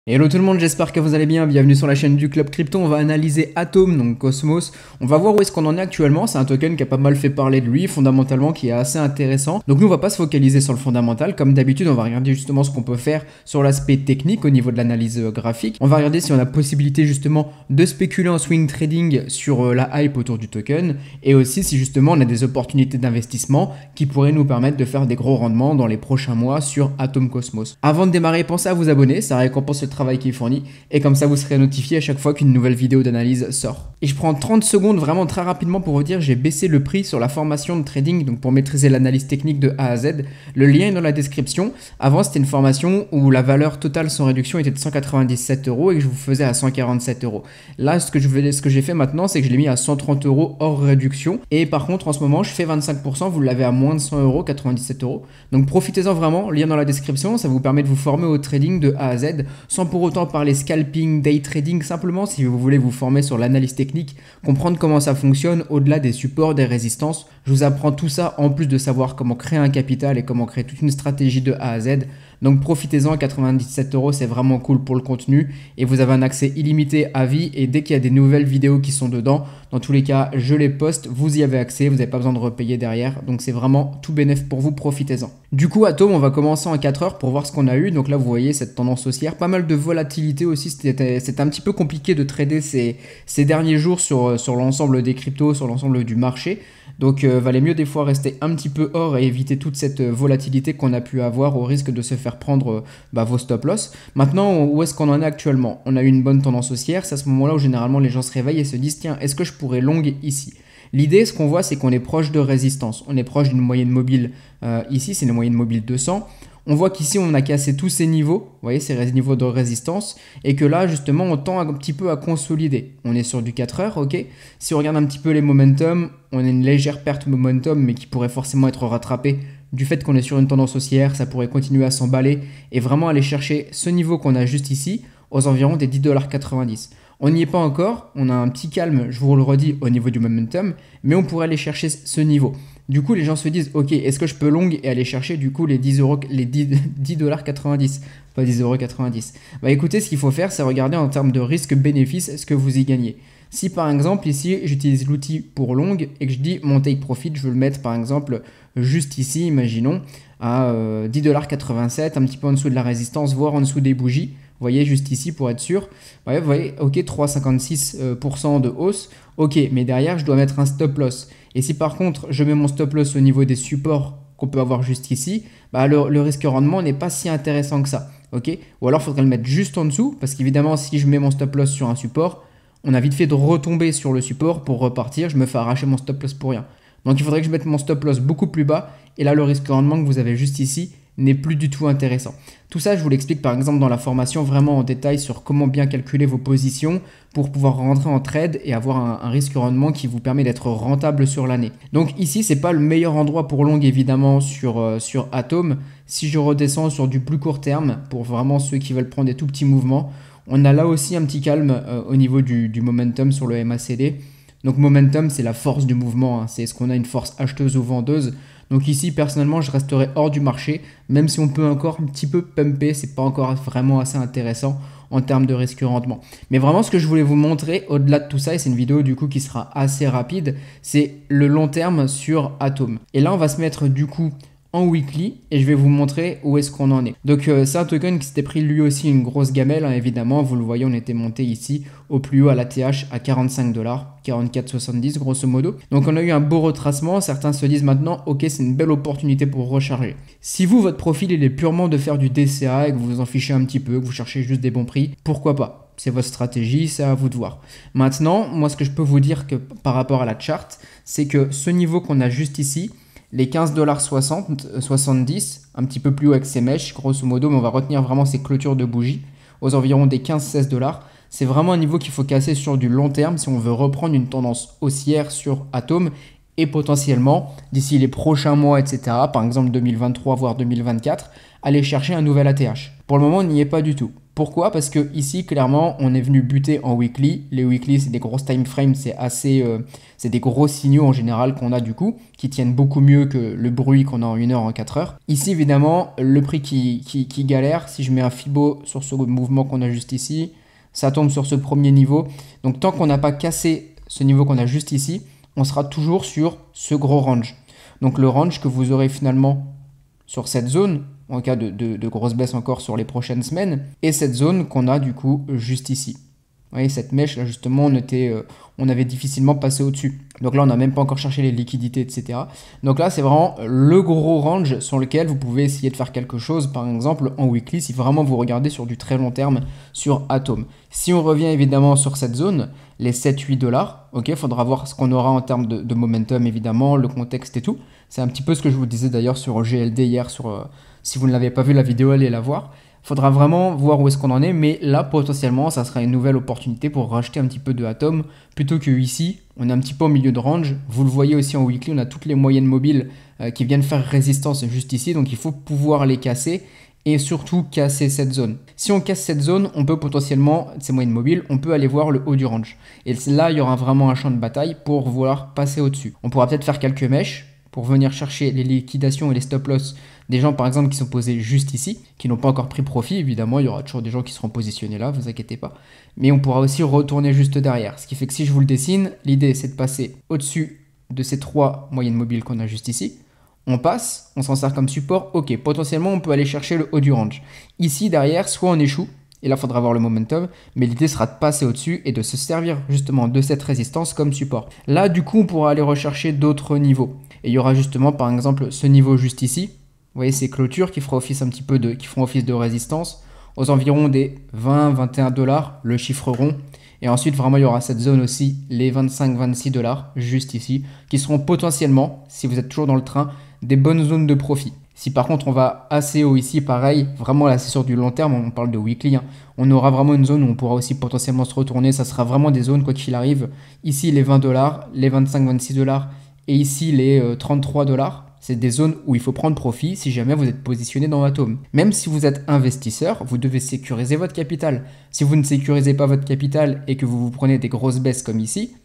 Hello tout le monde, j'espère que vous allez bien, bienvenue sur la chaîne du Club Crypto. On va analyser Atom, donc Cosmos. On va voir où est-ce qu'on en est actuellement. C'est un token qui a pas mal fait parler de lui, fondamentalement, qui est assez intéressant. Donc nous on va pas se focaliser sur le fondamental, comme d'habitude on va regarder justement ce qu'on peut faire sur l'aspect technique au niveau de l'analyse graphique. On va regarder si on a possibilité justement de spéculer en swing trading sur la hype autour du token, et aussi si justement on a des opportunités d'investissement qui pourraient nous permettre de faire des gros rendements dans les prochains mois sur Atom Cosmos. Avant de démarrer, pensez à vous abonner, ça récompense le travail qui est fourni, et comme ça vous serez notifié à chaque fois qu'une nouvelle vidéo d'analyse sort. Et je prends 30 secondes vraiment très rapidement pour vous dire, j'ai baissé le prix sur la formation de trading, donc pour maîtriser l'analyse technique de A à Z. Le lien est dans la description. Avant c'était une formation où la valeur totale sans réduction était de 197 € et que je vous faisais à 147 €. Là ce que j'ai fait maintenant, c'est que je l'ai mis à 130 € hors réduction, et par contre en ce moment je fais 25%, vous l'avez à moins de 100 €, 97 €. Donc profitez-en vraiment, lien dans la description, ça vous permet de vous former au trading de A à Z sans pour autant parler scalping, day trading, simplement si vous voulez vous former sur l'analyse technique, comprendre comment ça fonctionne au-delà des supports, des résistances. Je vous apprends tout ça en plus de savoir comment créer un capital et comment créer toute une stratégie de A à Z. Donc profitez-en, 97 € c'est vraiment cool pour le contenu et vous avez un accès illimité à vie, et dès qu'il y a des nouvelles vidéos qui sont dedans, dans tous les cas je les poste, vous y avez accès, vous n'avez pas besoin de repayer derrière, donc c'est vraiment tout bénéf pour vous, profitez-en. Du coup Atom, on va commencer en 4 heures pour voir ce qu'on a eu. Donc là vous voyez cette tendance haussière, pas mal de volatilité aussi, c'était un petit peu compliqué de trader ces derniers jours sur l'ensemble des cryptos, sur l'ensemble du marché. Donc valait mieux des fois rester un petit peu hors et éviter toute cette volatilité qu'on a pu avoir au risque de se faire prendre vos stop loss. Maintenant, où est-ce qu'on en est actuellement? On a eu une bonne tendance haussière, c'est à ce moment-là où généralement les gens se réveillent et se disent tiens, est-ce que je pourrais long ici? L'idée, ce qu'on voit, c'est qu'on est proche de résistance, on est proche d'une moyenne mobile ici, c'est une moyenne mobile 200. On voit qu'ici, on a cassé tous ces niveaux, vous voyez, ces niveaux de résistance, et que là, justement, on tend un petit peu à consolider. On est sur du 4 heures, ok. Si on regarde un petit peu les momentum, on a une légère perte momentum, mais qui pourrait forcément être rattrapée du fait qu'on est sur une tendance haussière. Ça pourrait continuer à s'emballer et vraiment aller chercher ce niveau qu'on a juste ici, aux environs des 10,90 $. On n'y est pas encore, on a un petit calme, je vous le redis, au niveau du momentum, mais on pourrait aller chercher ce niveau. Du coup, les gens se disent, ok, est-ce que je peux long et aller chercher du coup les 10,90 $, pas 10,90 €. Bah écoutez, ce qu'il faut faire, c'est regarder en termes de risque-bénéfice ce que vous y gagnez. Si par exemple ici, j'utilise l'outil pour long et que je dis mon take profit, je veux le mettre par exemple juste ici, imaginons, à 10,87 $, un petit peu en dessous de la résistance, voire en dessous des bougies. Vous voyez juste ici pour être sûr. Ouais, vous voyez, ok, 3,56% de hausse. Ok, mais derrière, je dois mettre un stop loss. Et si par contre, je mets mon stop loss au niveau des supports qu'on peut avoir juste ici, bah le risque rendement n'est pas si intéressant que ça. Ok, ou alors, il faudrait le mettre juste en dessous, parce qu'évidemment, si je mets mon stop loss sur un support, on a vite fait de retomber sur le support pour repartir. Je me fais arracher mon stop loss pour rien. Donc, il faudrait que je mette mon stop loss beaucoup plus bas. Et là, le risque rendement que vous avez juste ici n'est plus du tout intéressant. Tout ça, je vous l'explique par exemple dans la formation vraiment en détail sur comment bien calculer vos positions pour pouvoir rentrer en trade et avoir un risque rendement qui vous permet d'être rentable sur l'année. Donc ici, c'est pas le meilleur endroit pour long évidemment sur Atom. Si je redescends sur du plus court terme, pour vraiment ceux qui veulent prendre des tout petits mouvements, on a là aussi un petit calme au niveau du momentum sur le MACD. Donc momentum, c'est la force du mouvement, hein. C'est est-ce qu'on a une force acheteuse ou vendeuse. Donc ici, personnellement, je resterai hors du marché, même si on peut encore un petit peu pumper, c'est pas encore vraiment assez intéressant en termes de risque-rendement. Mais vraiment, ce que je voulais vous montrer, au-delà de tout ça, et c'est une vidéo du coup qui sera assez rapide, c'est le long terme sur Atom. Et là, on va se mettre du coup en weekly et je vais vous montrer où est-ce qu'on en est. Donc c'est un token qui s'était pris lui aussi une grosse gamelle, hein, évidemment, vous le voyez, on était monté ici au plus haut à la TH à 45 $, 44,70 grosso modo. Donc on a eu un beau retracement, certains se disent maintenant ok, c'est une belle opportunité pour recharger. Si vous, votre profil il est purement de faire du DCA et que vous vous en fichez un petit peu, que vous cherchez juste des bons prix, pourquoi pas? C'est votre stratégie, c'est à vous de voir. Maintenant, moi ce que je peux vous dire que par rapport à la charte, c'est que ce niveau qu'on a juste ici, les 15,60 $, 70, un petit peu plus haut avec ces mèches, grosso modo, mais on va retenir vraiment ces clôtures de bougies, aux environs des 15-16 $. C'est vraiment un niveau qu'il faut casser sur du long terme si on veut reprendre une tendance haussière sur Atom et potentiellement, d'ici les prochains mois, etc., par exemple 2023, voire 2024, aller chercher un nouvel ATH. Pour le moment, on n'y est pas du tout. Pourquoi? Parce que ici, clairement, on est venu buter en weekly. Les weekly, c'est des grosses time frames, c'est des gros signaux en général qu'on a du coup, qui tiennent beaucoup mieux que le bruit qu'on a en 1 heure, en 4 heures. Ici, évidemment, le prix qui galère, si je mets un Fibo sur ce mouvement qu'on a juste ici, ça tombe sur ce premier niveau. Donc, tant qu'on n'a pas cassé ce niveau qu'on a juste ici, on sera toujours sur ce gros range. Donc, le range que vous aurez finalement sur cette zone, en cas de grosse baisse encore sur les prochaines semaines, et cette zone qu'on a du coup juste ici. Vous voyez, cette mèche là justement, on avait difficilement passé au-dessus. Donc là, on n'a même pas encore cherché les liquidités, etc. Donc là, c'est vraiment le gros range sur lequel vous pouvez essayer de faire quelque chose, par exemple en weekly, si vraiment vous regardez sur du très long terme sur Atom. Si on revient évidemment sur cette zone, les 7-8 $, ok, il faudra voir ce qu'on aura en termes de momentum, évidemment, le contexte et tout. C'est un petit peu ce que je vous disais d'ailleurs sur GLD hier, si vous ne l'avez pas vu la vidéo, allez la voir. Faudra vraiment voir où est-ce qu'on en est, mais là potentiellement ça sera une nouvelle opportunité pour racheter un petit peu de Atom plutôt que ici on est un petit peu au milieu de range. Vous le voyez aussi en weekly, on a toutes les moyennes mobiles qui viennent faire résistance juste ici, donc il faut pouvoir les casser et surtout casser cette zone. Si on casse cette zone, on peut potentiellement, ces moyennes mobiles, on peut aller voir le haut du range. Et là il y aura vraiment un champ de bataille pour vouloir passer au-dessus. On pourra peut-être faire quelques mèches pour venir chercher les liquidations et les stop loss des gens par exemple qui sont posés juste ici, qui n'ont pas encore pris profit. Évidemment, il y aura toujours des gens qui seront positionnés là, vous inquiétez pas. Mais on pourra aussi retourner juste derrière. Ce qui fait que si je vous le dessine, l'idée c'est de passer au-dessus de ces 3 moyennes mobiles qu'on a juste ici. On passe, on s'en sert comme support, ok, potentiellement on peut aller chercher le haut du range. Ici derrière, soit on échoue, et là il faudra voir le momentum, mais l'idée sera de passer au-dessus et de se servir justement de cette résistance comme support. Là du coup on pourra aller rechercher d'autres niveaux. Et il y aura justement par exemple ce niveau juste ici. Vous voyez ces clôtures qui feront office qui feront office de résistance aux environs des 20-21 $, le chiffre rond. Et ensuite vraiment il y aura cette zone aussi, les 25-26 $ juste ici, qui seront potentiellement, si vous êtes toujours dans le train, des bonnes zones de profit. Si par contre on va assez haut ici, pareil, vraiment là c'est sur du long terme, on parle de weekly, hein, on aura vraiment une zone où on pourra aussi potentiellement se retourner, ça sera vraiment des zones quoi qu'il arrive. Ici les 20 $, les 25-26 $ et ici les 33 $. C'est des zones où il faut prendre profit si jamais vous êtes positionné dans Atom. Même si vous êtes investisseur, vous devez sécuriser votre capital. Si vous ne sécurisez pas votre capital et que vous vous prenez des grosses baisses comme ici,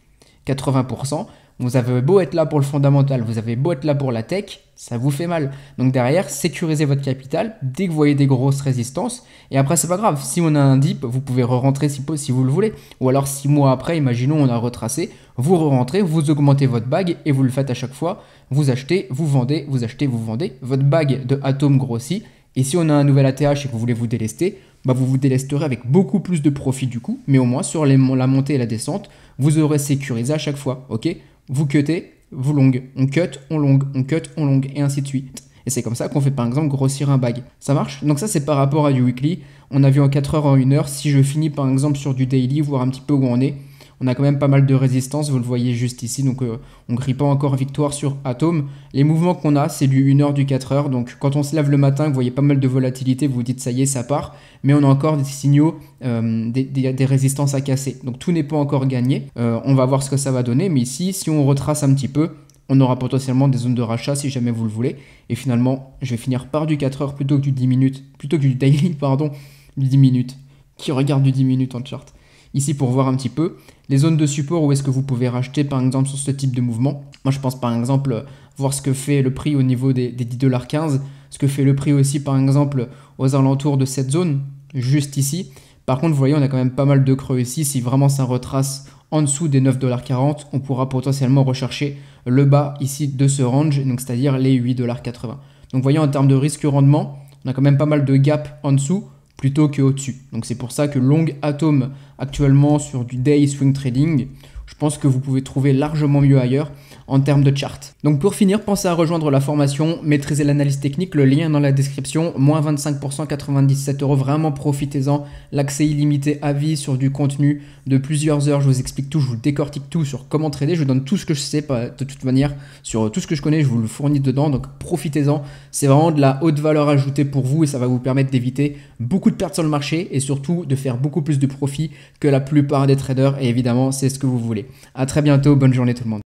80%, vous avez beau être là pour le fondamental, vous avez beau être là pour la tech, ça vous fait mal. Donc derrière, sécurisez votre capital dès que vous voyez des grosses résistances. Et après, c'est pas grave. Si on a un dip, vous pouvez re-rentrer si vous le voulez. Ou alors 6 mois après, imaginons on a retracé, vous re-rentrez, vous augmentez votre bag et vous le faites à chaque fois. Vous achetez, vous vendez, vous achetez, vous vendez. Votre bag de Atom grossit. Et si on a un nouvel ATH et que vous voulez vous délester, bah vous vous délesterez avec beaucoup plus de profit du coup. Mais au moins sur la montée et la descente, vous aurez sécurisé à chaque fois. Ok ? Vous cuttez, vous long, on cut, on long, on cut, on long, et ainsi de suite. Et c'est comme ça qu'on fait par exemple grossir un bag. Ça marche? Donc ça c'est par rapport à du weekly. On a vu en 4 heures, en 1 heure. Si je finis par exemple sur du daily, voir un petit peu où on est, on a quand même pas mal de résistance, vous le voyez juste ici. Donc on ne crie pas encore victoire sur Atom. Les mouvements qu'on a, c'est du 1 heure, du 4 heures. Donc quand on se lève le matin, vous voyez pas mal de volatilité, vous vous dites ça y est, ça part. Mais on a encore des signaux, des résistances à casser. Donc tout n'est pas encore gagné. On va voir ce que ça va donner. Mais ici, si on retrace un petit peu, on aura potentiellement des zones de rachat si jamais vous le voulez. Et finalement, je vais finir par du 4 heures plutôt que du 10 minutes. Plutôt que du daily, pardon, du 10 minutes. Qui regarde du 10 minutes en chart? Ici pour voir un petit peu les zones de support où est-ce que vous pouvez racheter par exemple sur ce type de mouvement. Moi je pense par exemple voir ce que fait le prix au niveau des 10,15 $, ce que fait le prix aussi par exemple aux alentours de cette zone, juste ici. Par contre vous voyez on a quand même pas mal de creux ici, si vraiment ça retrace en dessous des 9,40 $, on pourra potentiellement rechercher le bas ici de ce range, donc c'est-à-dire les 8,80 $. Donc vous voyez en termes de risque-rendement, on a quand même pas mal de gap en dessous, plutôt qu'au-dessus. Donc c'est pour ça que long Atom actuellement sur du day swing trading, je pense que vous pouvez trouver largement mieux ailleurs en termes de chart. Donc pour finir, pensez à rejoindre la formation Maîtriser l'analyse technique, le lien est dans la description, moins 25%, 97 €, vraiment profitez-en, l'accès illimité à vie sur du contenu de plusieurs heures, je vous explique tout, je vous décortique tout sur comment trader, je vous donne tout ce que je sais, de toute manière, sur tout ce que je connais, je vous le fournis dedans, donc profitez-en, c'est vraiment de la haute valeur ajoutée pour vous et ça va vous permettre d'éviter beaucoup de pertes sur le marché et surtout de faire beaucoup plus de profit que la plupart des traders et évidemment c'est ce que vous voulez. À très bientôt, bonne journée tout le monde.